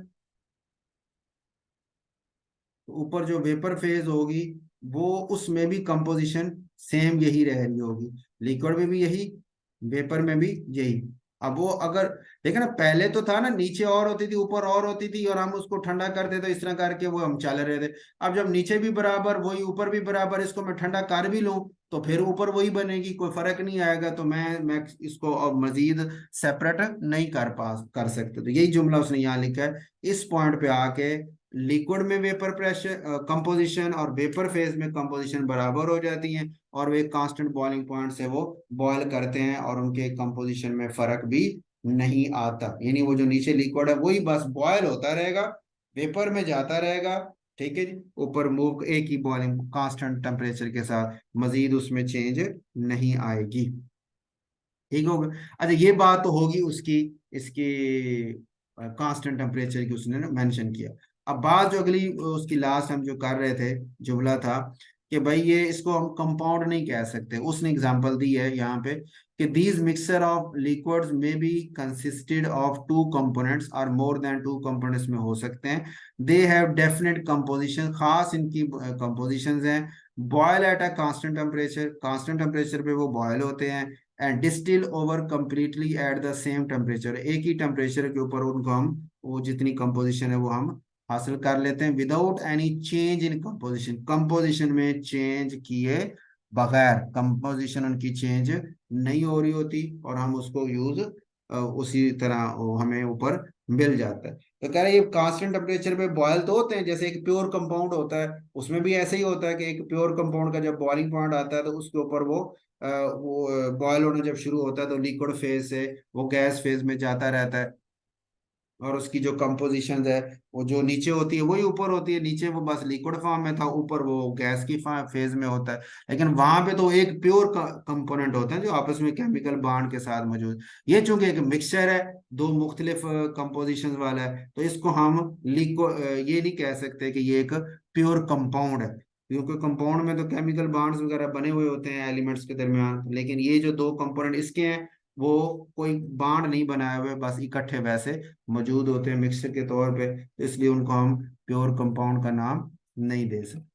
तो ऊपर जो वेपर फेज होगी वो उसमें भी कंपोजिशन सेम यही रह रही होगी, लिक्विड में भी यही, वेपर में भी यही। अब वो अगर देखे ना, पहले तो था ना नीचे और होती थी ऊपर और होती थी और हम उसको ठंडा करते तो इस तरह करके वो हम चल रहे थे। अब जब नीचे भी बराबर वही ऊपर भी बराबर, इसको मैं ठंडा कर भी लूं तो फिर ऊपर वही बनेगी, कोई फर्क नहीं आएगा। तो मैं इसको अब मजीद सेपरेट नहीं कर सकते। तो यही जुमला उसने यहाँ लिखा है, इस पॉइंट पे आके लिक्विड में वेपर प्रेशर कंपोजिशन और वेपर फेज में कंपोजिशन बराबर हो जाती हैं, और वे कांस्टेंट बॉइलिंग पॉइंट से वो बॉयल करते हैं और उनके कंपोजिशन में फर्क भी नहीं आता। यानी वो जो नीचे लिक्विड है वही बस बॉयल होता रहेगा, वेपर में जाता रहेगा, ठीक है जी, ऊपर मूव एक ही बॉइलिंग कांस्टेंट टेम्परेचर के साथ, मजीद उसमें चेंज नहीं आएगी। ठीक होगा। अच्छा, ये बात तो होगी उसकी, इसकी कांस्टेंट टेम्परेचर की उसने मेंशन किया। अब बात जो अगली उसकी लास्ट हम जो कर रहे थे जुमला था कि भाई ये इसको हम कंपाउंड नहीं कह सकते। उसने एग्जांपल दी है यहाँ पे कि दीज मिक्सचर ऑफ लिक्विड्स में be consisted of two components और मोर देन टू कंपोनेंट्स में हो सकते हैं, दे हैव डेफिनेट कंपोजिशन, खास इनकी कंपोजिशंस हैं, boil at a constant temperature, constant temperature पे वो बॉयल होते हैं, and distil over completely at the same temperature, एक ही टेम्परेचर के ऊपर उनको हम वो जितनी कंपोजिशन है वो हम हासिल कर लेते हैं, without any change in composition, composition में चेंज किए बगैर, कंपोजिशन उनकी चेंज नहीं हो रही होती और हम उसको यूज उसी तरह वो हमें ऊपर मिल जाता है। तो कह रहे ये कांस्टेंट टेम्परेचर पे बॉयल तो होते हैं, जैसे एक प्योर कंपाउंड होता है उसमें भी ऐसे ही होता है कि एक प्योर कंपाउंड का जब बॉइलिंग पॉइंट आता है तो उसके ऊपर वो बॉयल होना जब शुरू होता है तो लिक्विड फेज से वो गैस फेज में जाता रहता है, और उसकी जो कंपोजिशन है वो जो नीचे होती है वही ऊपर होती है, नीचे वो बस लिक्विड फॉर्म में था, ऊपर वो गैस की फेज में होता है। लेकिन वहां पे तो एक प्योर कंपोनेंट होता है जो आपस में केमिकल बॉन्ड के साथ मौजूद। ये चूंकि एक मिक्सचर है, दो मुख्तलिफ कंपोजिशन वाला है, तो इसको हम लिक्विड ये नहीं कह सकते कि ये एक प्योर कंपाउंड है, क्योंकि कंपाउंड में तो केमिकल बॉन्ड्स वगैरह बने हुए होते हैं एलिमेंट्स के दरमियान, लेकिन ये जो दो कंपोनेंट इसके हैं वो कोई बांड नहीं बनाए हुए, बस इकट्ठे वैसे मौजूद होते हैं मिक्सचर के तौर पे, तो इसलिए उनको हम प्योर कंपाउंड का नाम नहीं दे सकते।